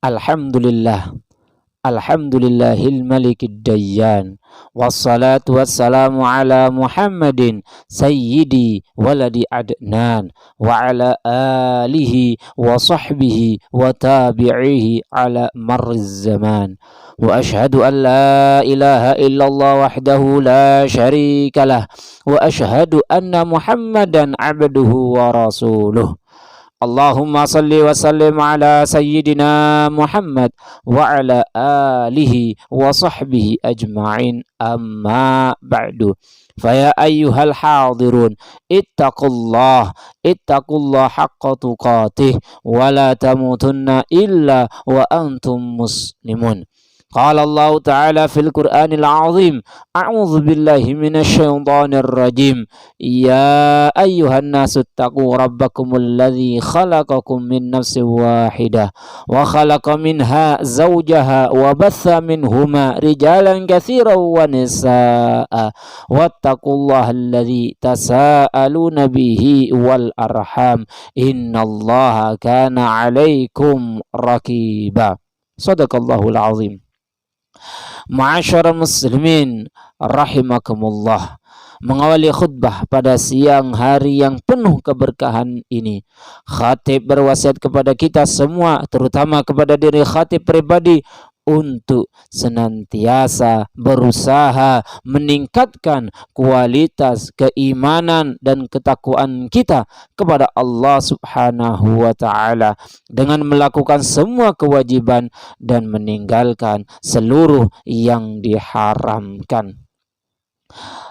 Alhamdulillah. Alhamdulillahil malikid dayyan. Wassalatu wassalamu ala Muhammadin sayyidi waladi adnan wa ala alihi wa sahbihi wa tabi'ihi ala marriz zaman. Wa ashhadu an la ilaha illallah wahdahu la syarikalah wa ashhadu anna Muhammadan abduhu wa rasuluh. Allahumma salli wa sallim ala sayyidina Muhammad wa ala alihi wa sahbihi ajma'in, amma ba'du. Faya ayyuhal hadirun ittaqullah haqqa tuqatih wa la tamutunna illa wa antum muslimun. Qala Allah Ta'ala fil Qur'anil Azim, a'udzu billahi minasy syaithanir rajim. Ya ayyuhan nasu taqu rabbakumul ladzi khalaqakum min nafsin wahidah wa khalaqa minha zawjaha wa batha minhuma rijalan katsiran wa nisaa'a wattaqullaha alladzi tasaaluna bihi wal arham innallaha kana 'alaikum raqiba. Shadaqallahul azim. Ma'asyiral muslimin rahimakumullah. Mengawali khutbah pada siang hari yang penuh keberkahan ini, khatib berwasiat kepada kita semua, terutama kepada diri khatib pribadi, untuk senantiasa berusaha meningkatkan kualitas keimanan dan ketakwaan kita kepada Allah Subhanahu wa Ta'ala dengan melakukan semua kewajiban dan meninggalkan seluruh yang diharamkan.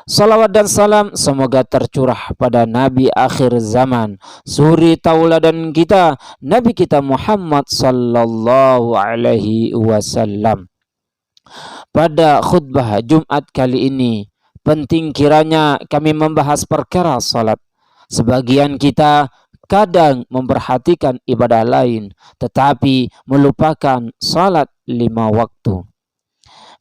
Salawat dan salam semoga tercurah pada Nabi akhir zaman, suri tauladan kita, Nabi kita Muhammad sallallahu alaihi wasallam. Pada khutbah Jumat kali ini, penting kiranya kami membahas perkara salat. Sebagian kita kadang memperhatikan ibadah lain, tetapi melupakan salat 5 waktu.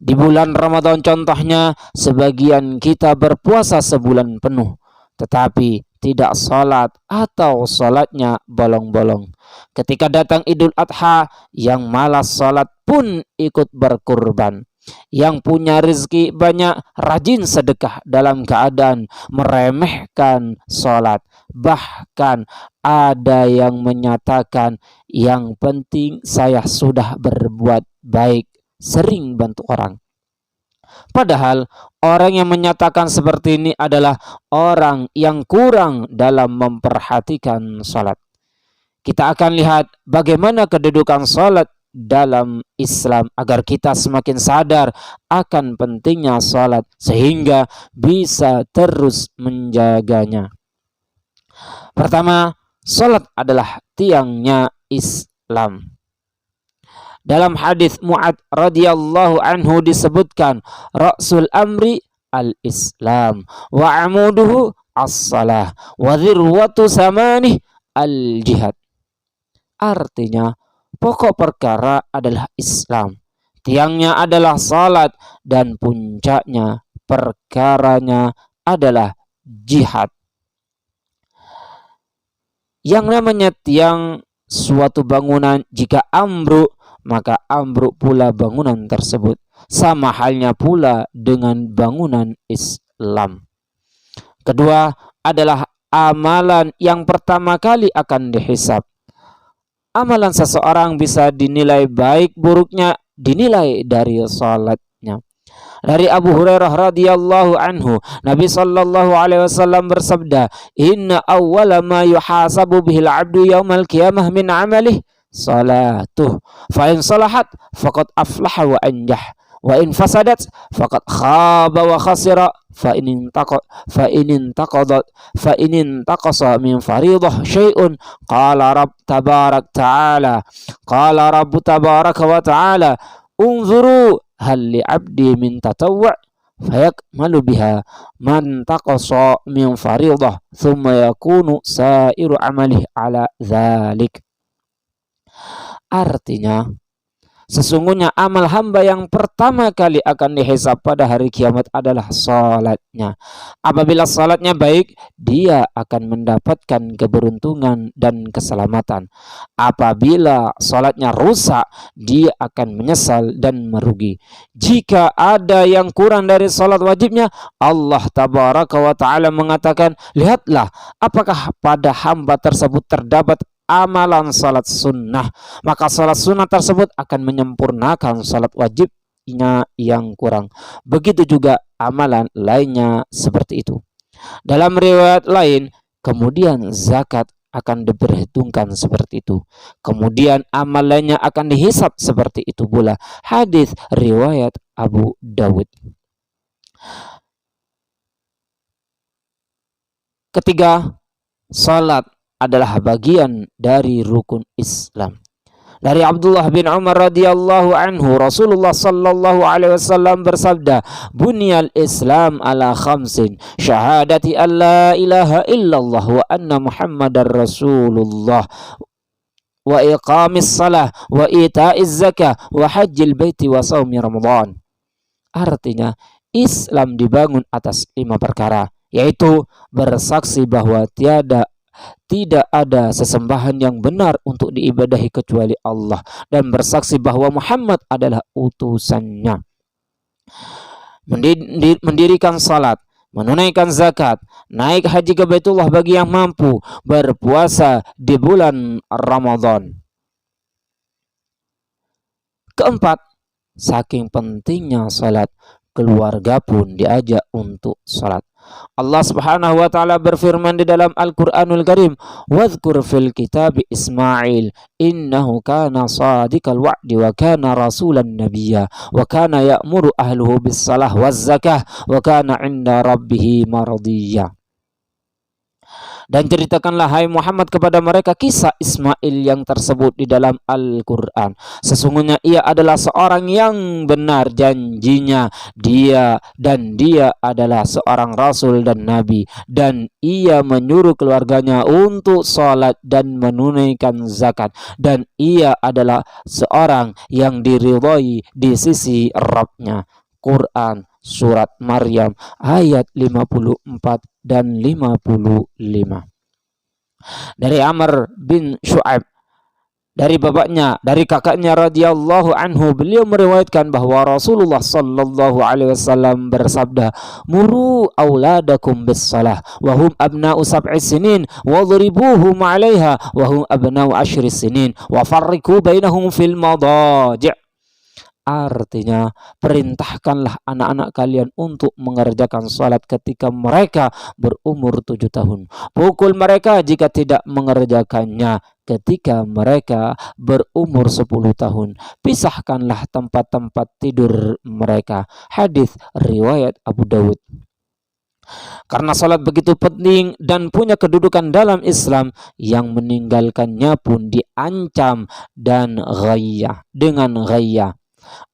Di bulan Ramadan contohnya, sebagian kita berpuasa sebulan penuh, tetapi tidak salat atau salatnya bolong-bolong. Ketika datang Idul Adha, yang malas salat pun ikut berkurban. Yang punya rezeki banyak rajin sedekah dalam keadaan meremehkan salat. Bahkan ada yang menyatakan, yang penting saya sudah berbuat baik, sering bantu orang. Padahal orang yang menyatakan seperti ini adalah orang yang kurang dalam memperhatikan salat. Kita akan lihat bagaimana kedudukan salat dalam Islam agar kita semakin sadar akan pentingnya salat sehingga bisa terus menjaganya. Pertama, salat adalah tiangnya Islam. Dalam hadis Mu'ad radhiyallahu anhu disebutkan, Ra'sul amri al-Islam wa amuduhu as-salah wa dhirwatu samanih al-jihad. Artinya, pokok perkara adalah Islam, tiangnya adalah salat, dan puncaknya perkaranya adalah jihad. Yang namanya tiang suatu bangunan jika ambruk, maka ambruk pula bangunan tersebut. Sama halnya pula dengan bangunan Islam. Kedua adalah amalan yang pertama kali akan dihisab. Amalan seseorang bisa dinilai baik buruknya dinilai dari salatnya. Dari Abu Hurairah radhiyallahu anhu, Nabi sallallahu alaihi wasallam bersabda, "Inna awwala ma yuhasabu bihil 'abdu yaumal qiyamah min 'amalihi salatuh, fa in salahat faqad aflaha wa anjah, wa in fasadat faqad khaba wa khasira, fa in intaqasa min fariidah syai'un qala rabb tabaraka wa ta'ala unzuru hal li 'abdi min tatawwu' fayakmalu biha man taqasa min fariidah thumma yakunu sa'iru 'amalihi ala dzalik." Artinya, Sesungguhnya amal hamba yang pertama kali akan dihisab pada hari kiamat adalah salatnya. Apabila salatnya baik, dia akan mendapatkan keberuntungan dan keselamatan. Apabila salatnya rusak, dia akan menyesal dan merugi. Jika ada yang kurang dari salat wajibnya, Allah tabaraka wa ta'ala mengatakan, lihatlah apakah pada hamba tersebut terdapat amalan salat sunnah, maka salat sunnah tersebut akan menyempurnakan salat wajibnya yang kurang. Begitu juga amalan lainnya seperti itu. Dalam riwayat lain, kemudian zakat akan diperhitungkan seperti itu. Kemudian amal lainnya akan dihisap seperti itu pula. Hadis riwayat Abu Dawud. Ketiga, salat adalah bagian dari rukun Islam. Dari Abdullah bin Umar radhiyallahu anhu, Rasulullah sallallahu alaihi wasallam bersabda, "Bunyal Islam ala khamsin, syahadati an la ilaha illallah wa anna Muhammadar Rasulullah, wa iqamis salah, wa ita'iz zakah, wa hajjil baiti wa shaumi Ramadan." Artinya, Islam dibangun atas 5 perkara, yaitu bersaksi bahwa tidak ada sesembahan yang benar untuk diibadahi kecuali Allah, dan bersaksi bahwa Muhammad adalah utusannya. Mendirikan salat, menunaikan zakat, naik haji ke Baitullah bagi yang mampu, berpuasa di bulan Ramadan. Keempat, saking pentingnya salat, keluarga pun diajak untuk salat. Allah Subhanahu wa taala berfirman di dalam Al-Qur'anul Karim, "Wadhkur fil kitab Ismail, innahu kana shadiqal wa'di wa kana rasulan nabiyya wa kana ya'muru ahluhu bis salah waz zakah wa kana 'inda rabbih maradiyya." Dan ceritakanlah hai Muhammad kepada mereka kisah Ismail yang tersebut di dalam Al-Quran. Sesungguhnya ia adalah seorang yang benar janjinya, dia adalah seorang rasul dan nabi, dan ia menyuruh keluarganya untuk salat dan menunaikan zakat, dan ia adalah seorang yang diridhai di sisi Rabb-nya. Quran Surat Maryam ayat 54 dan 55. Dari Amr bin Shu'aib, dari bapaknya, dari kakaknya radhiyallahu anhu, beliau meriwayatkan bahwa Rasulullah sallallahu alaihi wasallam bersabda, "Muru auladakum bis salah wa hum abna'u sab'i sinin wa dhribuhum 'alaiha wa hum abna'u 10 sinin wa farriqu bainahum fil madaji'." Artinya, perintahkanlah anak-anak kalian untuk mengerjakan salat ketika mereka berumur 7 tahun. Pukul mereka jika tidak mengerjakannya ketika mereka berumur 10 tahun. Pisahkanlah tempat-tempat tidur mereka. Hadis riwayat Abu Dawud. Karena salat begitu penting dan punya kedudukan dalam Islam, yang meninggalkannya pun diancam dan dengan ghayya.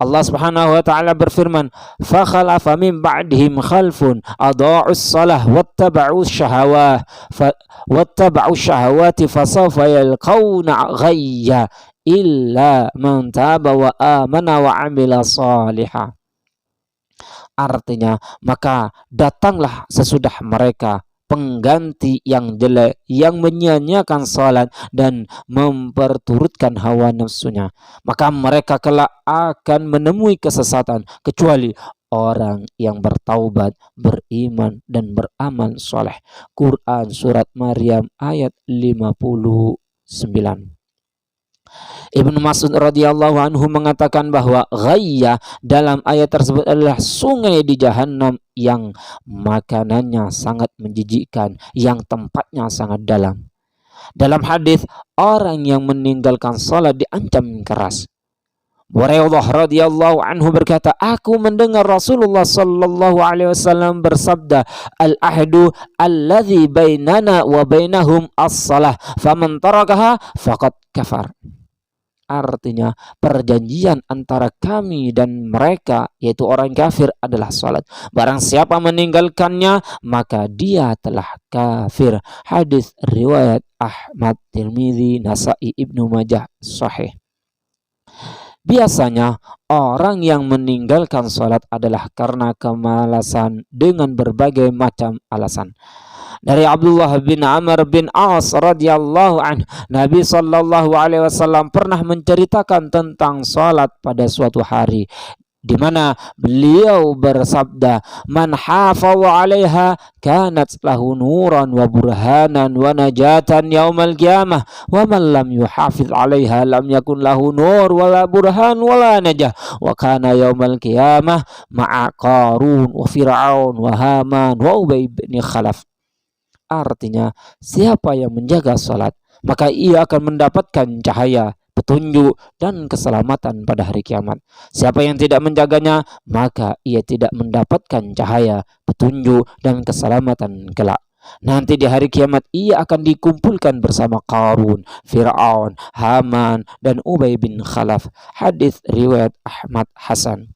Allah Subhanahu wa taala berfirman, "Fa khalafa min ba'dihim khalfun adha'us shalah wattaba'us syahawati fasawfa yalqawna ghayya illa man taba wa amana wa 'amila shalihan." Artinya, maka datanglah sesudah mereka pengganti yang jelek, yang menyia-nyiakan salat dan memperturutkan hawa nafsunya, maka mereka kelak akan menemui kesesatan, kecuali orang yang bertaubat, beriman dan beramal soleh. Quran Surat Maryam ayat 59. Ibnu Mas'ud radhiyallahu anhu mengatakan bahwa ghayya dalam ayat tersebut adalah sungai di Jahannam yang makanannya sangat menjijikkan, yang tempatnya sangat dalam. Dalam hadis, orang yang meninggalkan salat diancam keras. Burairah radhiyallahu anhu berkata, aku mendengar Rasulullah sallallahu alaihi wasallam bersabda, al-ahdu alladhi bainana wa bainahum as-salah, faman tarakaha faqad kafar. Artinya, perjanjian antara kami dan mereka, yaitu orang kafir, adalah salat. Barang siapa meninggalkannya, maka dia telah kafir. Hadis riwayat Ahmad, Tirmidzi, Nasa'i, Ibnu Majah, sahih. Biasanya orang yang meninggalkan sholat adalah karena kemalasan dengan berbagai macam alasan. Dari Abdullah bin Amr bin As radhiyallahu anhu, Nabi sallallahu alaihi wasallam pernah menceritakan tentang salat pada suatu hari, di mana beliau bersabda, "Man hafaza 'alaiha kanat lahu nuran wa burhanan wa najatan yaumal qiyamah, wa man lam yuhafiz 'alaiha lam yakun lahu nur wala burhan wala najah, wa kana yaumal qiyamah ma'a Qarun wa Fir'aun wa Haman wa Ubay bin Khalaf." Artinya, siapa yang menjaga salat, maka ia akan mendapatkan cahaya, petunjuk, dan keselamatan pada hari kiamat. Siapa yang tidak menjaganya, maka ia tidak mendapatkan cahaya, petunjuk, dan keselamatan kelak. Nanti di hari kiamat ia akan dikumpulkan bersama Qarun, Fir'aun, Haman, dan Ubay bin Khalaf. Hadis riwayat Ahmad Hasan.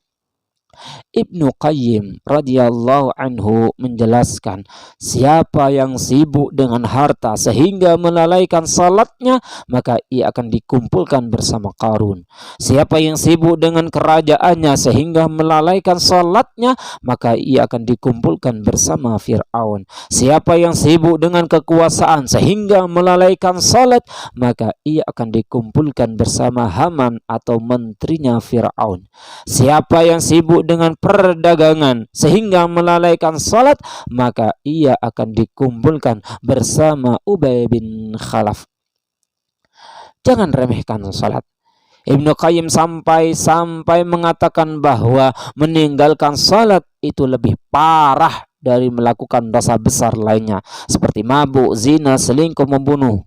Ibnu Qayyim radhiyallahu anhu menjelaskan, siapa yang sibuk dengan harta sehingga melalaikan salatnya, maka ia akan dikumpulkan bersama Qarun. Siapa yang sibuk dengan kerajaannya sehingga melalaikan salatnya, maka ia akan dikumpulkan bersama Fir'aun. Siapa yang sibuk dengan kekuasaan sehingga melalaikan salat, maka ia akan dikumpulkan bersama Haman atau menterinya Fir'aun. Siapa yang sibuk dengan perdagangan sehingga melalaikan salat, maka ia akan dikumpulkan bersama Ubay bin Khalaf. Jangan remehkan salat. Ibnu Qayyim sampai mengatakan bahwa meninggalkan salat itu lebih parah dari melakukan dosa besar lainnya seperti mabuk, zina, selingkuh, membunuh.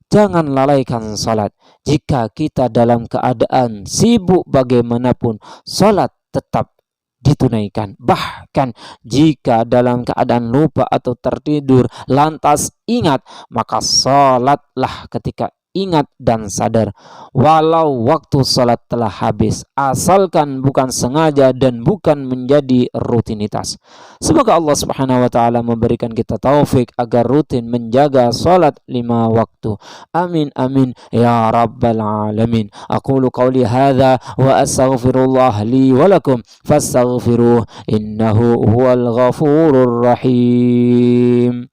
Jangan lalaikan salat. Jika kita dalam keadaan sibuk bagaimanapun, salat tetap ditunaikan. Bahkan jika dalam keadaan lupa atau tertidur lantas ingat, maka salatlah ketika ingat dan sadar, walau waktu salat telah habis, asalkan bukan sengaja dan bukan menjadi rutinitas. Semoga Allah Subhanahu wa taala memberikan kita taufik agar rutin menjaga salat 5 waktu. Amin amin ya rabbal alamin. Aqulu qawli hadza wa astaghfirullah li wa lakum fastaghfiruh innahu huwal ghafurur rahim.